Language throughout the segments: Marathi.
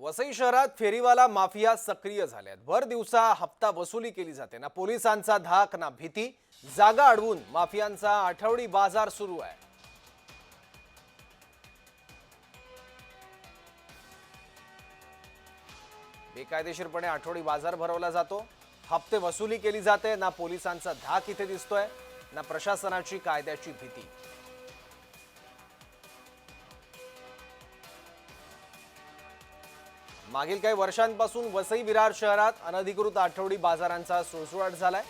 वसई शहरात फेरीवाला माफिया सक्रिय झाल्यात। भर दिवसा हप्ता वसुली केली जाते ना पोलिसांचा धाक ना भीती। जागा अडवून माफियांचा आठवडी बाजार सुरू आहे। बेकायदेशीरपणे आठवडी बाजार भरवला जातो, हप्ते वसुली केली जाते ना पोलिसांचा धाक इथे दिसतोय ना प्रशासनाची कायद्याची भीती। मागील काही वर्षांपासून वसई विरार शहरात अनधिकृत आठवडी बाजारांचा सुळसुळाट झालाय।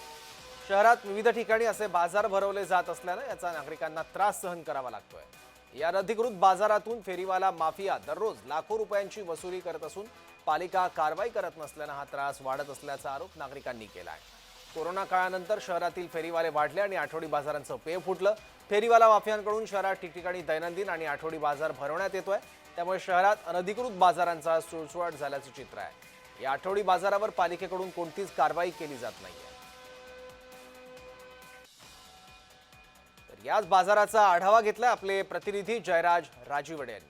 शहरात विविध ठिकाणी असे बाजार भरवले जात असल्याने याचा नागरिकांना त्रास सहन करावा लागतोय। या अनधिकृत बाजारातून फेरीवाला माफिया दररोज लाखो रुपयांची वसुली करत असून पालिका कारवाई करत नसल्याने हा त्रास वाढत असल्याचा आरोप नागरिकांनी केला आहे। कोरोना काळानंतर शहरातील फेरीवाले वाढले आणि आठवडी बाजारांचं पेव फुटलं। फेरीवाला माफियांकडून शहरात ठिकठिकाणी दैनंदिन आणि आठवडी बाजार भरवण्यात येतोय, त्यामुळे शहरात अनधिकृत बाजारांचा सुळसुळाट झाल्याचं चित्र आहे। या आठवडी बाजारावर पालिकेकडून कोणतीच कारवाई केली जात नाहीये। तर याच बाजाराचा आढावा घेतलाय आपले प्रतिनिधी जयराज राजीवडे यांनी।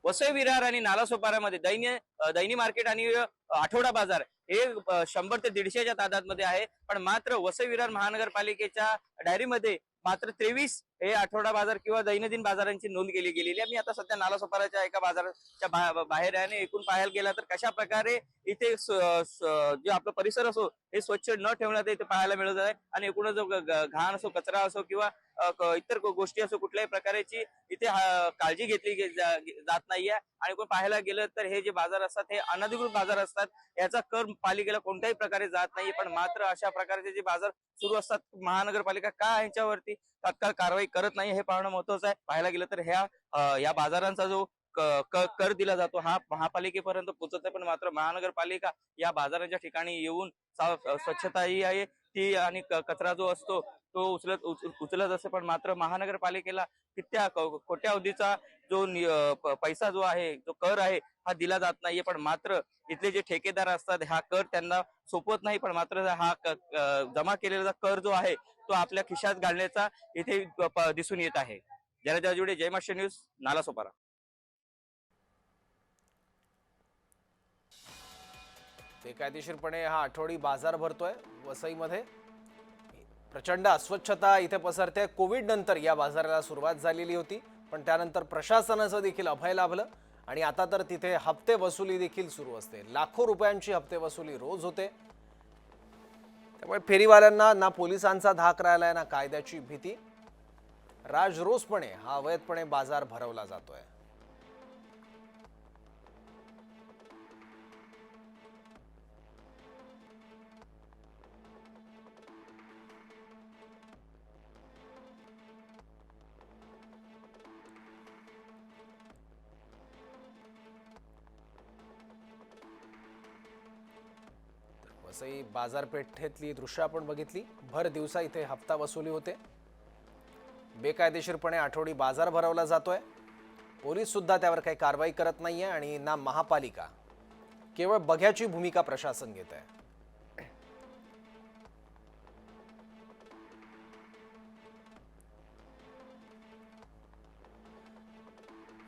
वसई विरार आणि नालासोपारामध्ये दैनी मार्केट आणि आठवडा बाजार हे 100 ते 150च्या तादादमध्ये आहे। पण मात्र वसई विरार महानगरपालिकेच्या डायरीमध्ये मात्र 23 हे आठवडा बाजार किंवा दैनंदिन बाजारांची नोंद केली गेलेली आहे। मी आता सध्या नालासोपाराच्या एका बाजाराच्या बाहेर आहे आणि एकूण पाहायला गेला तर कशा प्रकारे इथे जे आपला परिसर असो हे स्वच्छ न ठेवण्यात इथे पाहायला मिळत आहे। आणि एकूणच जो घाण असो, कचरा असो किंवा इतर गोष्टी असो, कुठल्याही प्रकारची इथे काळजी घेतली जात नाहीये। आणि कोण पाहायला गेलं तर हे जे बाजार असतात हे अनधिकृत बाजार असतात, याचा कर पालिकेला कोणत्याही प्रकारे जात नाहीये। पण मात्र अशा प्रकारचे जे बाजार सुरू असतात, महानगरपालिका का यांच्यावरती तात्काळ कारवाई करत नाही हे पाहणं महत्वाचं आहे। पाहायला गेलं तर या बाजारांचा जो कर दिला जातो हा महापालिकेपर्यंत पोहोचत आहे, पण मात्र महानगरपालिका या बाजाराच्या ठिकाणी येऊन स्वच्छता ही आहे ती आणि कचरा जो असतो तो उचलत असते। पण मात्र महानगरपालिकेला कित्या कोट्यावधीचा जो पैसा जो आहे, जो कर आहे हा दिला जात नाहीये। पण मात्र इथले जे ठेकेदार असतात हा कर त्यांना सोपवत नाही, पण मात्र हा जमा केलेला कर जो आहे तो आपल्या खिशात घालण्याचा इथे दिसून येत आहे। जयराज राजीवडे, जय महाराष्ट्र न्यूज, नालासोपारा। बेकायदेशीरपणे हा आठवडी बाजार भरतोय वसईमध्ये। प्रचंड अस्वच्छता इथे पसरते। कोविड नंतर या बाजाराला सुरुवात झालेली होती, पण त्यानंतर प्रशासनाचं देखील अभय लाभलं आणि आता तर तिथे हप्ते वसुली देखील सुरू असते। लाखो रुपयांची हप्ते वसुली रोज होते, त्यामुळे फेरीवाल्यांना ना पोलिसांचा धाक राहिलाय ना कायद्याची भीती। राजरोसपणे हा अवैधपणे बाजार भरवला जातोय। वसई बाजारपेठेतली दृश्य आपण बघितली। भर दिवसा इथे हप्ता वसुली होते, बेकायदेशीरपणे आठवडी बाजार भरवला जातोय। पोलीस सुद्धा त्यावर काही कारवाई करत नाहीये आणि ना महापालिका, केवळ बघ्याची भूमिका प्रशासन घेत आहे।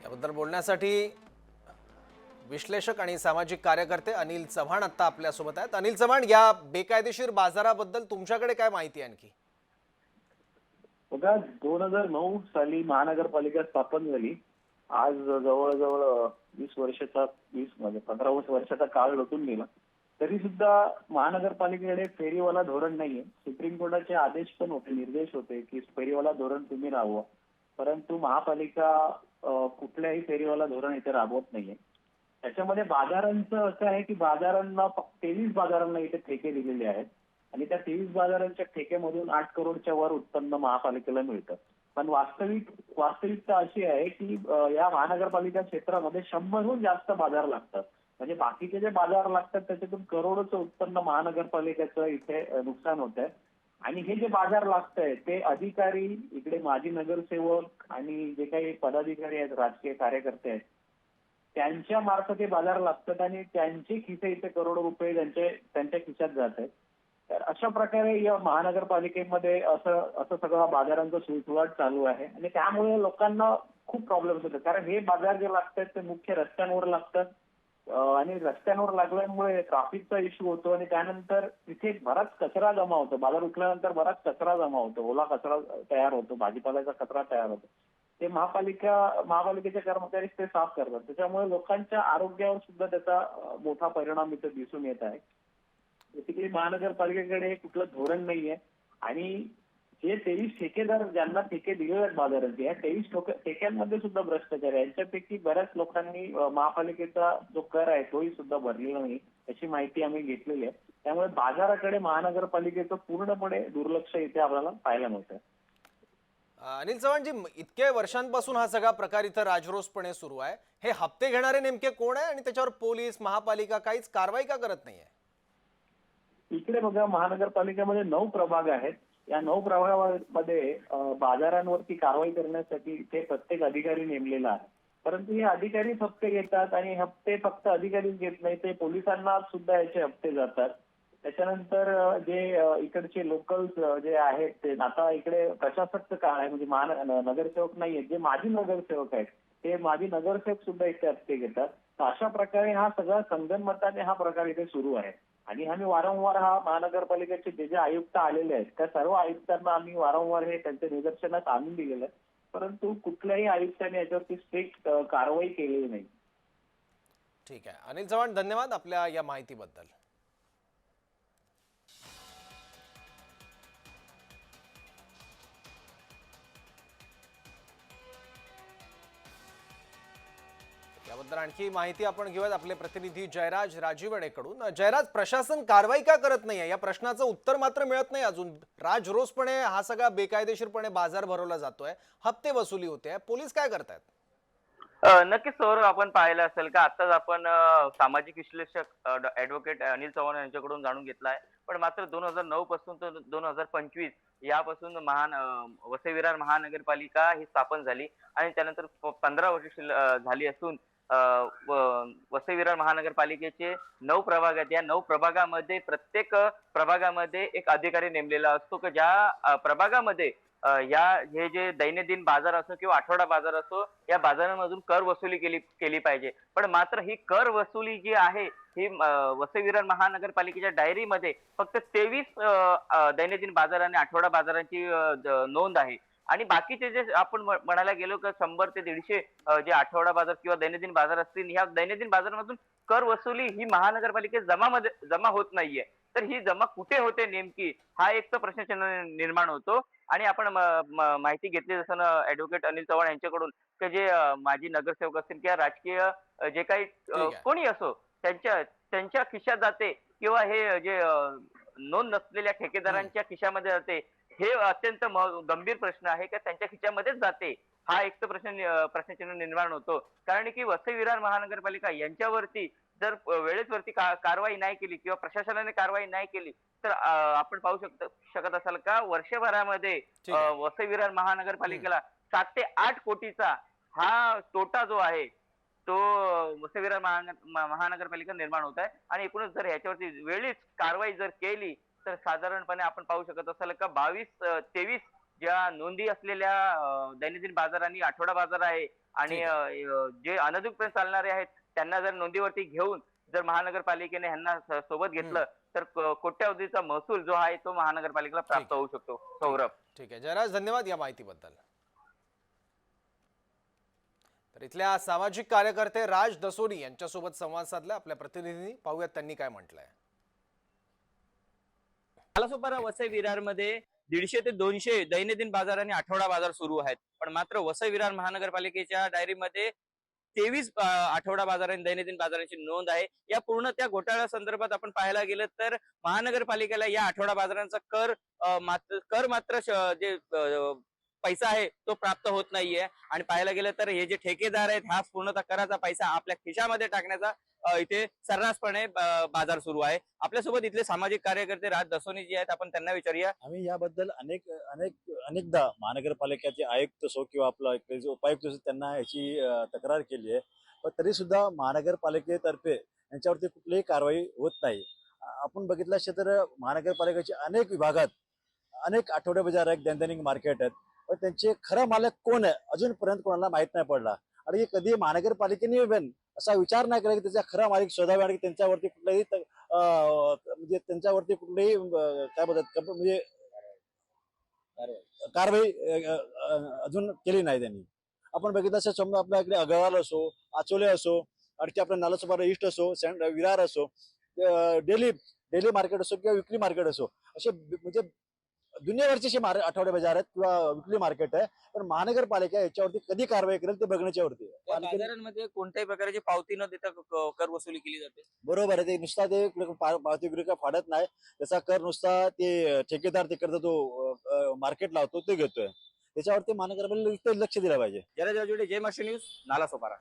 याबद्दल बोलण्यासाठी विश्लेषक आणि सामाजिक कार्यकर्ते अनिल चव्हाण आता आपल्या सोबत आहेत। अनिल चव्हाण, या बेकायदेशीर बाजाराबद्दल तुमच्याकडे काय माहिती आणखी? बघा, 2009 साली महानगरपालिका स्थापन झाली। आज जवळजवळ 15-20 वर्षाचा काळ लोटून गेला, तरी सुद्धा महानगरपालिकेकडे फेरीवाला धोरण नाहीये। सुप्रीम कोर्टाचे आदेश पण होते, निर्देश होते की फेरीवाला धोरण तुम्ही राबवा, परंतु महापालिका कुठल्याही फेरीवाला धोरण इथे राबवत नाहीये। त्याच्यामध्ये बाजारांचं असं आहे की बाजारांना 23 बाजारांना इथे ठेके दिलेले आहेत आणि त्या 23 बाजारांच्या ठेक्यामधून 8 करोडच्या वर उत्पन्न महापालिकेला मिळतं। पण वास्तविकता अशी आहे की या महानगरपालिका क्षेत्रामध्ये 100हून जास्त बाजार लागतात। म्हणजे बाकीचे जे बाजार लागतात त्याच्यातून करोडोचं उत्पन्न महानगरपालिकेचं इथे नुकसान होत आहे। आणि हे जे बाजार लागतंय ते अधिकारी, इकडे माजी नगरसेवक आणि जे काही पदाधिकारी आहेत, राजकीय कार्यकर्ते आहेत, त्यांच्या मार्फत हे बाजार लागतात आणि त्यांचे खिसे इथे करोडो रुपये त्यांच्या खिशात जात आहेत। तर अशा प्रकारे या महानगरपालिकेमध्ये असं सगळं बाजारांचा सुळसुळाट चालू आहे आणि त्यामुळे लोकांना खूप प्रॉब्लेम्स होतात. कारण हे बाजार जे लागतात ते मुख्य रस्त्यांवर लागतात आणि रस्त्यांवर लागल्यामुळे ट्रॅफिकचा इश्यू होतो आणि त्यानंतर तिथे बराच कचरा जमा होतो. बाजार उठल्यानंतर बराच कचरा जमा होतो, ओला कचरा तयार होतो, भाजीपाल्याचा कचरा तयार होतो. ते महापालिकेचे कर्मचारी ते साफ करतात. त्याच्यामुळे लोकांच्या आरोग्यावर सुद्धा त्याचा मोठा परिणाम इथे दिसून येत आहे. बेसिकली महानगरपालिकेकडे कुठलं धोरण नाहीये आणि जे 23 ठेकेदार ज्यांना ठेके दिलेले आहेत बाजाराचे, या 23 ठेक्यांमध्ये सुद्धा भ्रष्टाचार आहे. यांच्यापैकी बऱ्याच लोकांनी महापालिकेचा जो कर आहे तोही सुद्धा भरलेला नाही, याची माहिती आम्ही घेतलेली आहे. त्यामुळे बाजाराकडे महानगरपालिकेचं पूर्णपणे दुर्लक्ष इथे आपल्याला पाहायला मिळतं. अनिल चव्हाणजी, इतक्या वर्षांपासून हा सगळा प्रकार इथं राजरोसपणे सुरू आहे. हे हप्ते घेणारे नेमके कोण आहे आणि त्याच्यावर पोलीस, महापालिका काहीच कारवाई का करत नाहीये? इकडे बघा, महानगरपालिकेमध्ये 9 प्रभाग आहेत. या 9 प्रभागामध्ये बाजारांवरती कारवाई करण्यासाठी इथे प्रत्येक अधिकारी नेमलेला आहे. परंतु हे अधिकारी हप्ते घेतात आणि हप्ते फक्त अधिकारीच घेत नाही, ते पोलिसांना सुद्धा याचे हप्ते जातात. त्याच्यानंतर जे इकडचे लोकल्स जे आहेत ते आता इकडे प्रशासकचं काळ आहे, म्हणजे नगरसेवक नाहीये, जे माजी नगरसेवक आहेत ते माजी नगरसेवक सुद्धा इथे हप्ते घेतात. तर अशा प्रकारे हा सगळा संगनमताने हा प्रकार इथे सुरू आहे. आणि आम्ही वारंवार हा महानगरपालिकेचे जे आयुक्त आलेले आहेत त्या सर्व आयुक्तांना आम्ही वारंवार हे त्यांच्या निदर्शनास आणून दिलेलं आहे. परंतु कुठल्याही आयुक्ताने याच्यावरती स्ट्रिक्ट कारवाई केलेली नाही. ठीक आहे अनिल चव्हाण, धन्यवाद आपल्या या माहितीबद्दल. याबद्दल आणखी माहिती आपण घेऊयात आपले प्रतिनिधी जयराज राजीवडेकडून. जयराज, प्रशासन कारवाई का करत नाहीये या प्रश्नाचं उत्तर मात्र मिळत नाही अजून. राजरोसपणे हा सगळा बेकायदेशीरपणे बाजार भरवला जातोय, हप्ते वसुली होते, पोलीस काय करतायत? नक्कीच सौरभ, आपण पाहिलं असेल का आताच आपण सामाजिक विश्लेषक ऍडव्होकेट अनिल चव्हाण यांच्याकडून जाणून घेतला आहे. पण मात्र 2009 पासून तर 2025 यापासून वसई विरार महानगरपालिका ही स्थापन झाली आणि त्यानंतर 15 वर्ष झाली असून वसई विरार महानगरपालिकेचे 9 प्रभाग आहेत. या 9 प्रभागामध्ये प्रत्येक प्रभागामध्ये एक अधिकारी नेमलेला असतो की ज्या प्रभागामध्ये हे जे दैनंदिन बाजार असो किंवा आठवडा बाजार असो, या बाजारामधून कर वसुली केली पाहिजे. पण मात्र ही कर वसुली जी आहे ही वसई विरार महानगरपालिकेच्या डायरीमध्ये फक्त 23 दैनंदिन बाजार आणि आठवडा बाजारांची नोंद आहे. आणि बाकीचे जे आपण म्हणायला गेलो की 100 ते 150 जे आठवडा बाजार किंवा दैनंदिन बाजार असतील, ह्या दैनंदिन बाजारामधून कर वसुली ही महानगरपालिकेत जमा होत नाहीये. तर ही जमा कुठे होते नेमकी, हा एक तर प्रश्नचिन्ह निर्माण होतो. आणि आपण माहिती घेतली जसं ऍडव्होकेट अनिल चव्हाण यांच्याकडून की जे माजी नगरसेवक असतील किंवा राजकीय जे काही कोणी असो त्यांच्या खिशात जाते किंवा हे जे नोंद नसलेल्या ठेकेदारांच्या खिशामध्ये जाते, हे अत्यंत गंभीर प्रश्न आहे की त्यांच्या खिशामध्येच जाते. हा एक तर प्रश्नचिन्ह निर्माण होतो. कारण की वसई विरार महानगरपालिका यांच्यावरती जर वेळेवरती कारवाई नाही केली किंवा प्रशासनाने कारवाई नाही केली तर आपण पाहू शकत असाल का वर्षभरामध्ये वसई विरार महानगरपालिकेला 7 ते 8 कोटीचा हा तोटा जो आहे तो वसई विरार महानगरपालिका निर्माण होत आहे. आणि एकूणच जर ह्याच्यावरती वेळीच कारवाई जर केली तर साधारणपणे आपण पाहू शकत असाल का 22-23 ज्या नोंदी असलेल्या दैनंदिन बाजार आणि आठवडा बाजार आहे आणि जे अनधिकृतपणे चालणारे आहेत त्यांना जर नोंदीवरती घेऊन जर महानगरपालिकेने ह्यांना सोबत घेतलं तर कोट्यावधीचा महसूल जो आहे तो महानगरपालिकेला प्राप्त होऊ शकतो. सौरभ, ठीक आहे जयराज, धन्यवाद या माहितीबद्दल. तर इथल्या सामाजिक कार्यकर्ते राज दसोनी यांच्यासोबत संवाद साधला आपल्या प्रतिनिधींनी. पाहूयात त्यांनी काय म्हटलंय. नालासोपारा वसई विरार मध्ये 150 ते 200 दैनंदिन बाजार आणि आठवडा बाजार सुरू आहेत. पण मात्र वसई विरार महानगरपालिकेच्या डायरीमध्ये 23 आठवडा बाजार आणि दैनंदिन बाजारांची नोंद आहे. या पूर्ण त्या घोटाळ्या संदर्भात आपण पाहायला गेलं तर महानगरपालिकेला या आठवडा बाजारांचा कर मात्र जे पैसा आहे तो प्राप्त होत नाहीये. आणि पाहायला गेलं तर हे जे ठेकेदार आहेत हा पूर्णतः कराचा पैसा आपल्या खिशामध्ये टाकण्याचा इथे सर्रासपणे बाजार सुरू आहे. आपल्यासोबत इथले सामाजिक कार्यकर्ते राज दसोनी जी आहेत, आपण त्यांना विचारूया. आम्ही याबद्दल अनेकदा महानगरपालिकेचे आयुक्त असो किंवा आपला जो उपायुक्त असो त्यांना याची तक्रार केली आहे. पण तरी सुद्धा महानगरपालिकेतर्फे यांच्यावरती कुठलीही कारवाई होत नाही. आपण बघितलं असेल तर महानगरपालिकेच्या अनेक विभागात अनेक आठवडे बाजार आहेत, दैनंदिन मार्केट आहेत. पण त्यांचे खरं मालक कोण आहे अजूनपर्यंत कोणाला माहित नाही पडला. आणि हे कधी महानगरपालिकेने पण असा विचार नाही केला की त्याचा खरा मालिक शोधावे आणि त्यांच्यावरती कुठलाही म्हणजे त्यांच्यावरती कुठलीही काय बोलतात म्हणजे कारवाई अजून केली नाही त्यांनी. आपण बघितलं असं समजा आपल्या इकडे अगरवाल असो, आचोले असो, आणखी आपल्या नालासोपारा ईस्ट असो, विरार असो, डेली मार्केट असो किंवा विकली मार्केट असो, असे म्हणजे दुनियाभरचे असे आठवडे बाजार आहेत किंवा विकली मार्केट आहे. पण महानगरपालिका याच्यावरती कधी कारवाई करेल ते बघण्याच्यावरती आहे. त्या बाजारांमध्ये कोणत्याही प्रकारची पावती न देता कर वसुली केली जाते. बरोबर आहे. ते नुसता ते पावती बिल काय फाडत नाही, त्याचा कर नुसता ते ठेकेदार तिकडचा तो मार्केट लावतो ते घेतोय. त्याच्यावरती महानगरपालिका लक्ष दिलं पाहिजे. जरा जय महाराष्ट्र न्यूज, नालासोपारा.